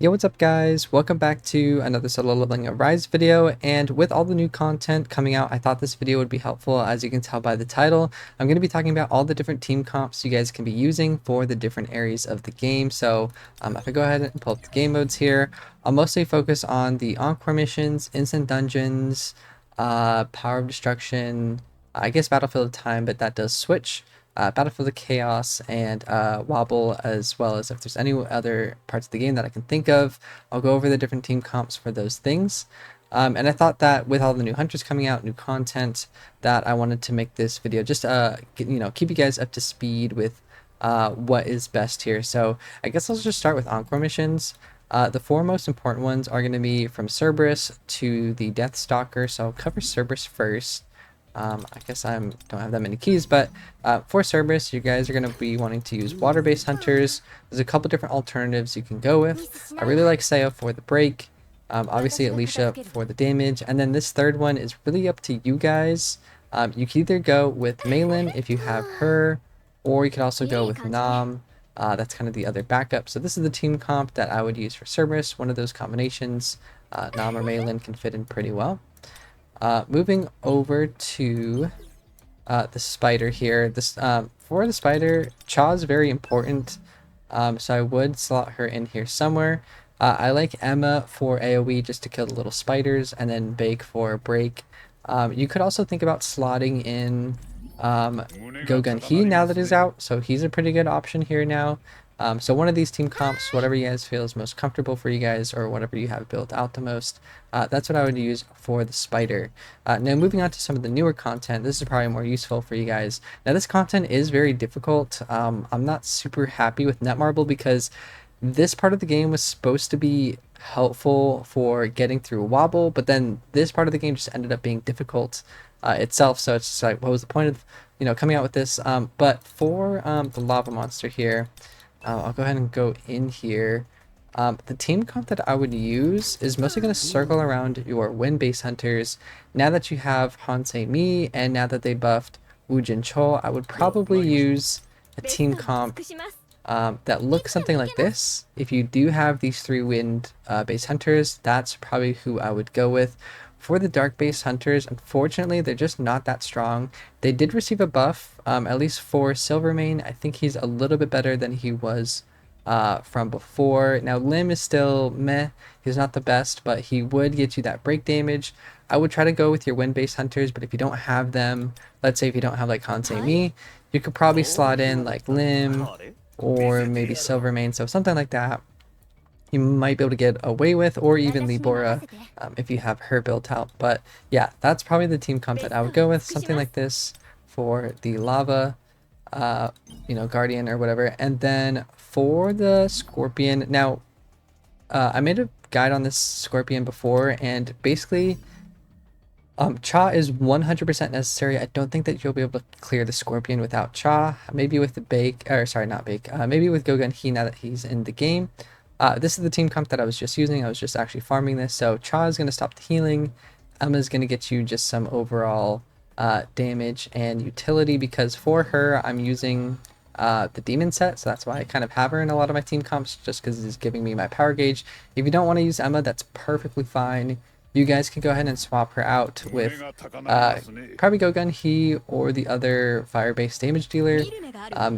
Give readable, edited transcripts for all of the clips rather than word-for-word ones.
Yo, what's up guys? Welcome back to another solo leveling Arise video, and with all the new content coming out, I thought this video would be helpful. As you can tell by the title, I'm going to be talking about all the different team comps you guys can be using for the different areas of the game. So if I go ahead and pull up the game modes here, I'll mostly focus on the Encore missions, instant dungeons, power of destruction, I guess battlefield of time, but that does switch. Battlefield of Chaos, and Wobble, as well as if there's any other parts of the game that I can think of. I'll go over the different team comps for those things. And I thought that with all the new hunters coming out, new content, that I wanted to make this video just keep you guys up to speed with what is best here. So I guess I'll just start with Encore missions. The four most important ones are going to be from Cerberus to the Death Stalker. So I'll cover Cerberus first. I guess I don't have that many keys, but for Cerberus, you guys are going to be wanting to use water-based hunters. There's a couple different alternatives you can go with. I really like Saya for the break, obviously Alicia for the damage, and then this third one is really up to you guys. You can either go with Malin if you have her, or you could also go with Nam. That's kind of the other backup. So this is the team comp that I would use for Cerberus. One of those combinations, Nam or Malin, can fit in pretty well. Moving over to the spider here. This for the spider, Cha is very important, so I would slot her in here somewhere. I like Emma for AoE just to kill the little spiders, and then Bake for break. You could also think about slotting in Gogun He now that is out, so he's a pretty good option here now. So one of these team comps, whatever you guys feel is most comfortable for you guys, or whatever you have built out the most, that's what I would use for the spider. Now moving on to some of the newer content, this is probably more useful for you guys. Now this content is very difficult. I'm not super happy with Netmarble because this part of the game was supposed to be helpful for getting through Wobble, but then this part of the game just ended up being difficult itself. So it's just like, what was the point of coming out with this? But for the lava monster here, I'll go ahead and go in here. The team comp that I would use is mostly going to circle around your wind-based hunters. Now that you have Hansei Mi, and now that they buffed Woojin Cho, I would probably use a team comp that looks something like this. If you do have these three wind-based hunters, that's probably who I would go with. For the dark-based hunters, unfortunately, they're just not that strong. They did receive a buff, at least for Silvermane. I think he's a little bit better than he was from before. Now, Lim is still meh. He's not the best, but he would get you that break damage. I would try to go with your wind-based hunters, but if you don't have them, let's say if you don't have like Hansei Mi, you could probably slot in like Lim or maybe Silvermane, so something like that you might be able to get away with, or even Libora if you have her built out. But yeah, that's probably the team comp that I would go with, something like this for the lava guardian or whatever. And then for the scorpion, now I made a guide on this scorpion before, and basically Cha is 100% necessary. I don't think that you'll be able to clear the scorpion without Cha. Maybe with the bake, or sorry, not bake, maybe with Gogun He now that he's in the game. This is the team comp that I was just using. I was just actually farming this. So Cha is going to stop the healing. Emma is going to get you just some overall damage and utility, because for her I'm using the demon set. So that's why I kind of have her in a lot of my team comps, just because it's giving me my power gauge. If you don't want to use Emma, that's perfectly fine. You guys can go ahead and swap her out with probably Gogun He or the other fire-based damage dealer.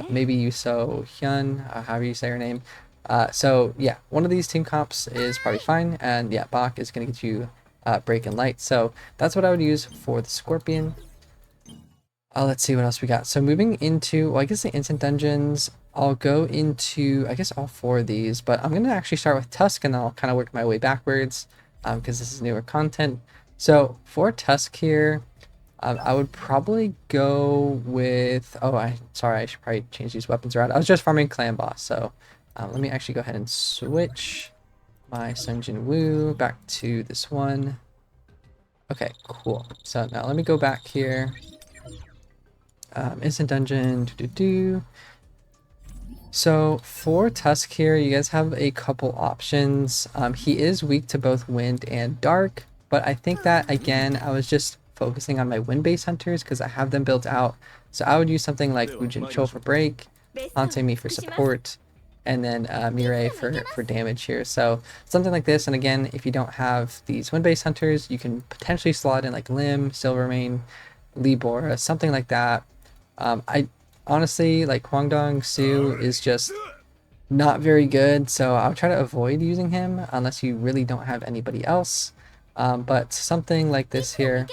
Maybe Yuso Hyun, however you say her name. So yeah, one of these team comps is probably fine, and yeah, Bach is going to get you break and light. So that's what I would use for the scorpion. Let's see what else we got. So moving into, well, I guess the instant dungeons, I'll go into, I guess, all four of these, but I'm going to actually start with Tusk, and then I'll kind of work my way backwards because this is newer content. So for Tusk here, I would probably go with, sorry, I should probably change these weapons around. I was just farming clan boss, so let me actually go ahead and switch my Sun Jin Woo back to this one. Okay, cool. So now let me go back here. Instant dungeon. So for Tusk here, you guys have a couple options. He is weak to both wind and dark, but I think that, again, I was just focusing on my wind-based hunters because I have them built out. So I would use something like Woojin Cho for break, Hansei Mi for support, and then Mirai for damage here. So something like this. And again, if you don't have these wind-based hunters, you can potentially slot in like Lim, Silvermane, Libora, something like that. I honestly, like Kwangdong Su is just not very good, so I'll try to avoid using him unless you really don't have anybody else. But something like this here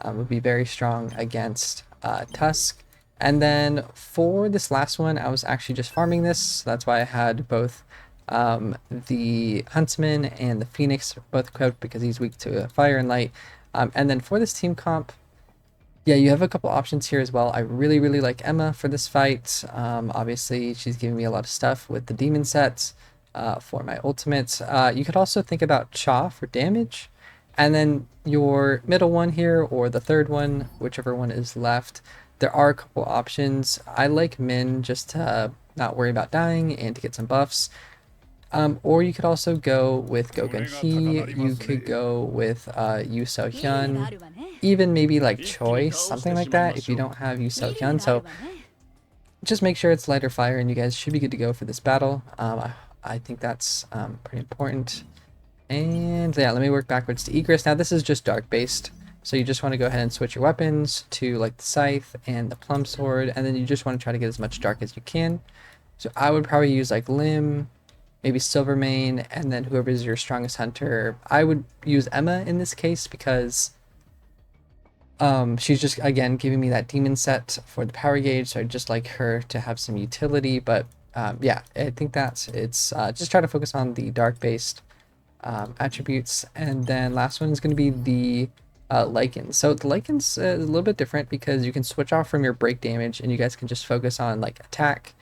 would be very strong against Tusk. And then for this last one, I was actually just farming this, so that's why I had both the Huntsman and the Phoenix both equipped because he's weak to fire and light. And then for this team comp, yeah, you have a couple options here as well. I really like Emma for this fight. Obviously, she's giving me a lot of stuff with the demon sets for my ultimates. You could also think about Cha for damage. And then your middle one here, or the third one, whichever one is left, there are a couple options. I like Min just to not worry about dying and to get some buffs. Or you could also go with Gogun Hee, you could go with Yu So Hyun, even maybe like Choi, something like that if you don't have Yu So Hyun. So just make sure it's lighter fire and you guys should be good to go for this battle. I think that's pretty important. And yeah, let me work backwards to Egress. Now this is just dark based, so you just want to go ahead and switch your weapons to like the Scythe and the Plum Sword, and then you just want to try to get as much dark as you can. So I would probably use like Lim, maybe Silvermane, and then whoever is your strongest hunter. I would use Emma in this case because she's just, again, giving me that demon set for the power gauge, so I'd just like her to have some utility. But yeah, I think it's just try to focus on the dark based attributes. And then last one is going to be the Lycans. So the Lycans is a little bit different because you can switch off from your break damage and you guys can just focus on like attack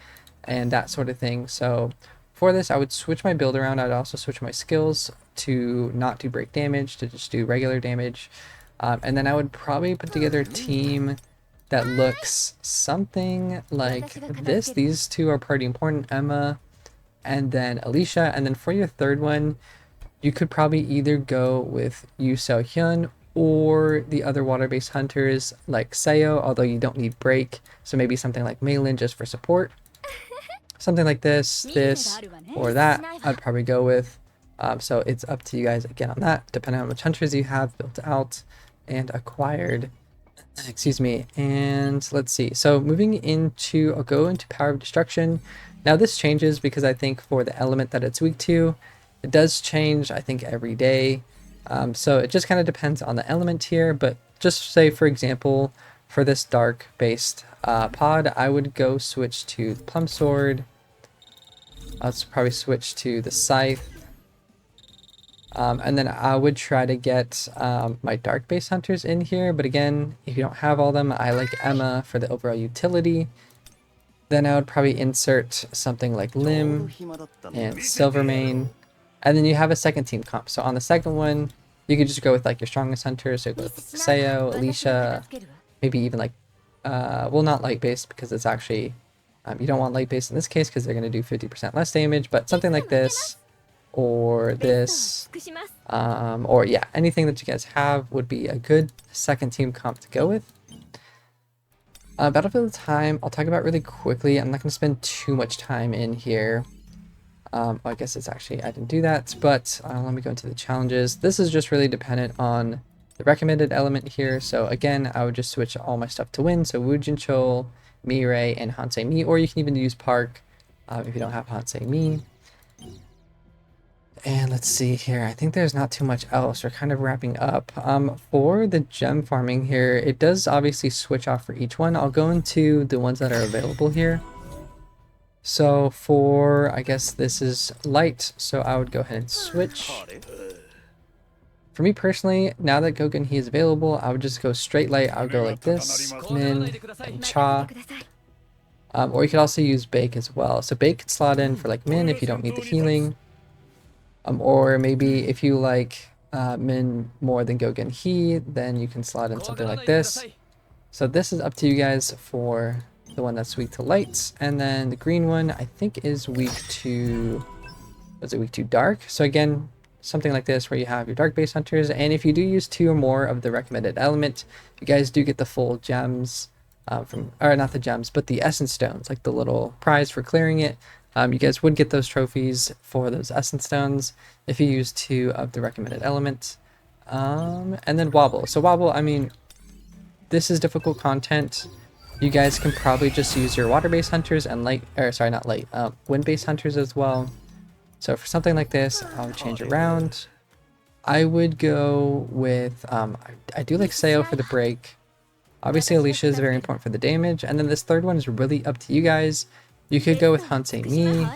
and that sort of thing. So for this, I would switch my build around. I'd also switch my skills to not do break damage, to just do regular damage. And then I would probably put together a team that looks something like this. These two are pretty important, Emma and then Alicia. And then for your third one, you could probably either go with Yu So Hyun or the other water-based hunters like Seo, although you don't need break. So maybe something like Malin just for support. Something like this, or that, I'd probably go with. So it's up to you guys again on that, depending on how much hunters you have built out and acquired. Excuse me. And let's see. So moving into, I'll go into Power of Destruction. Now this changes because I think for the element that it's weak to, it does change, I think, every day. So it just kind of depends on the element here. But just say, for example, for this dark-based pod, I would go switch to the Plum Sword. I'll probably switch to the Scythe. And then I would try to get my dark-based hunters in here. But again, if you don't have all them, I like Emma for the overall utility. Then I would probably insert something like Lim and Silvermane. And then you have a second team comp. So on the second one, you could just go with like your strongest hunters. So go with Seo, Alicia, maybe even like, well, not light based because it's actually, you don't want light based in this case because they're going to do 50% less damage, but something like this or this, or yeah, anything that you guys have would be a good second team comp to go with. Battlefield time, I'll talk about really quickly. I'm not going to spend too much time in here. Well, I guess it's actually, I didn't do that, but let me go into the challenges. This is just really dependent on the recommended element here. So again, I would just switch all my stuff to win. So Wu Jinchul, Mirai, and Hansei Mi, or you can even use Park if you don't have Hansei Mi. And let's see here. I think there's not too much else. We're kind of wrapping up. For the gem farming here, it does obviously switch off for each one. I'll go into the ones that are available here. So for, I guess this is light, so I would go ahead and switch. For me personally, now that Gogun Hee is available, I would just go straight light. I would go like this, Min and Cha. Or you could also use Bake as well. So Bake could slot in for like Min if you don't need the healing. Or maybe if you like Min more than Gogun Hee, then you can slot in something like this. So this is up to you guys for the one that's weak to lights. And then the green one, I think, is weak to, was it weak to dark? So again, something like this where you have your dark base hunters. And if you do use 2 or more of the recommended element, you guys do get the full gems from, or not the gems, but the essence stones, like the little prize for clearing it. You guys would get those trophies for those essence stones if you use 2 of the recommended elements. And then Wobble. So Wobble, I mean, this is difficult content. You guys can probably just use your water-based hunters and wind-based hunters as well. So for something like this, I'll change around. I would go with, I do like Sayo for the break. Obviously Alicia is very important for the damage. And then this third one is really up to you guys. You could go with Hansei Mi,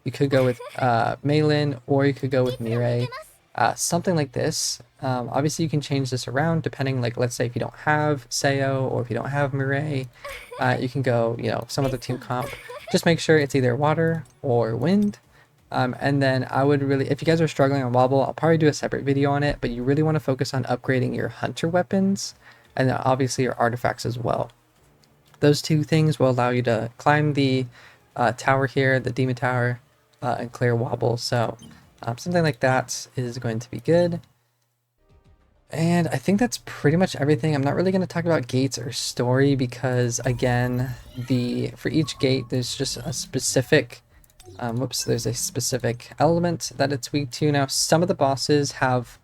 you could go with Meilin, or you could go with Mirai. Something like this. Obviously you can change this around depending, like let's say if you don't have Sayo or if you don't have Mirai, you can go, you know, some other team comp. Just make sure it's either water or wind. And then I would really, if you guys are struggling on Wobble, I'll probably do a separate video on it, but you really want to focus on upgrading your hunter weapons and then obviously your artifacts as well. Those 2 things will allow you to climb the tower here, the demon tower, and clear Wobble. So something like that is going to be good. And I think that's pretty much everything. I'm not really going to talk about gates or story because again, for each gate, there's just a specific there's a specific element that it's weak to. Now, some of the bosses have,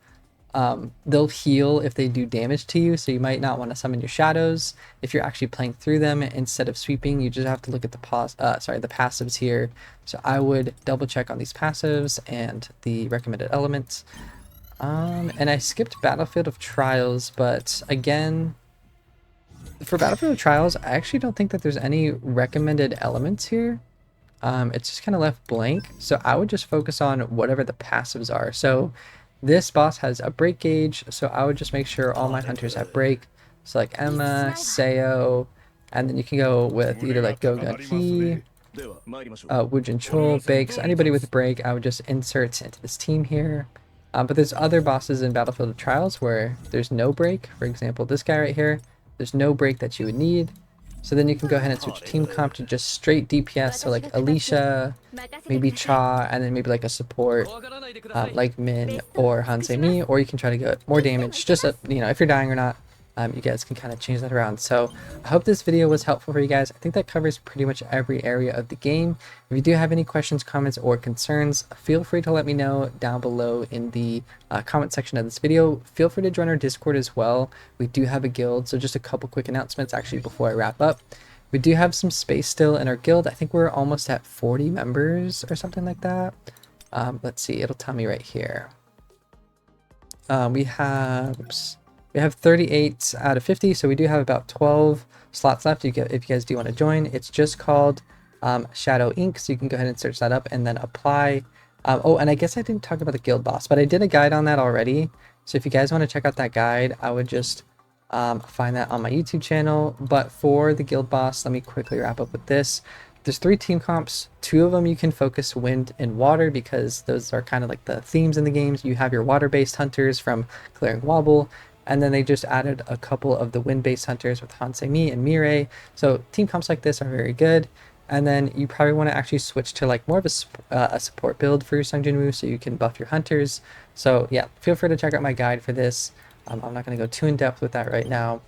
they'll heal if they do damage to you, so you might not want to summon your shadows if you're actually playing through them instead of sweeping. You just have to look at the passives here. So I would double check on these passives and the recommended elements. And I skipped Battlefield of Trials, but again, for Battlefield of Trials, I actually don't think that there's any recommended elements here. It's just kind of left blank, so I would just focus on whatever the passives are. So this boss has a break gauge, so I would just make sure all my hunters have break. So like Emma, Sayo, and then you can go with either like Gogun Ki, Wujin Chol, Bake. So anybody with break, I would just insert into this team here. But there's other bosses in Battlefield of Trials where there's no break. For example, this guy right here, there's no break that you would need. So then you can go ahead and switch team comp to just straight DPS. So like Alicia, maybe Cha, and then maybe like a support like Min or Hansei Mi, or you can try to get more damage. Just you know, if you're dying or not, you guys can kind of change that around. So I hope this video was helpful for you guys. I think that covers pretty much every area of the game. If you do have any questions, comments, or concerns, feel free to let me know down below in the comment section of this video. Feel free to join our Discord as well. We do have a guild, so just a couple quick announcements actually before I wrap up. We do have some space still in our guild. I think we're almost at 40 members or something like that. Let's see, it'll tell me right here. We have 38 out of 50, so we do have about 12 slots left if you guys do want to join. It's just called Shadow Inc, so you can go ahead and search that up and then apply. Oh, and I guess I didn't talk about the guild boss, but I did a guide on that already. So if you guys want to check out that guide, I would just find that on my YouTube channel. But for the guild boss, let me quickly wrap up with this. There's 3 team comps. 2 of them you can focus wind and water because those are kind of like the themes in the games. You have your water-based hunters from clearing Wobble, and then they just added a couple of the wind-based hunters with Hansei Mi and Mirai. So team comps like this are very good. And then you probably want to actually switch to like more of a support build for your Sung Jinwoo so you can buff your hunters. So yeah, feel free to check out my guide for this. I'm not going to go too in depth with that right now.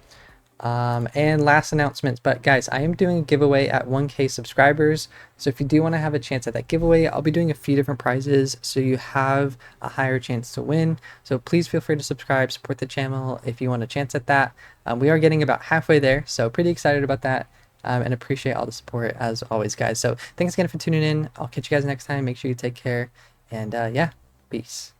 And last announcements, but guys, I am doing a giveaway at 1K subscribers. So if you do want to have a chance at that giveaway, I'll be doing a few different prizes so you have a higher chance to win. So please feel free to subscribe, support the channel if you want a chance at that. We are getting about halfway there, so pretty excited about that. And appreciate all the support as always, guys. So thanks again for tuning in. I'll catch you guys next time. Make sure you take care, and yeah, peace.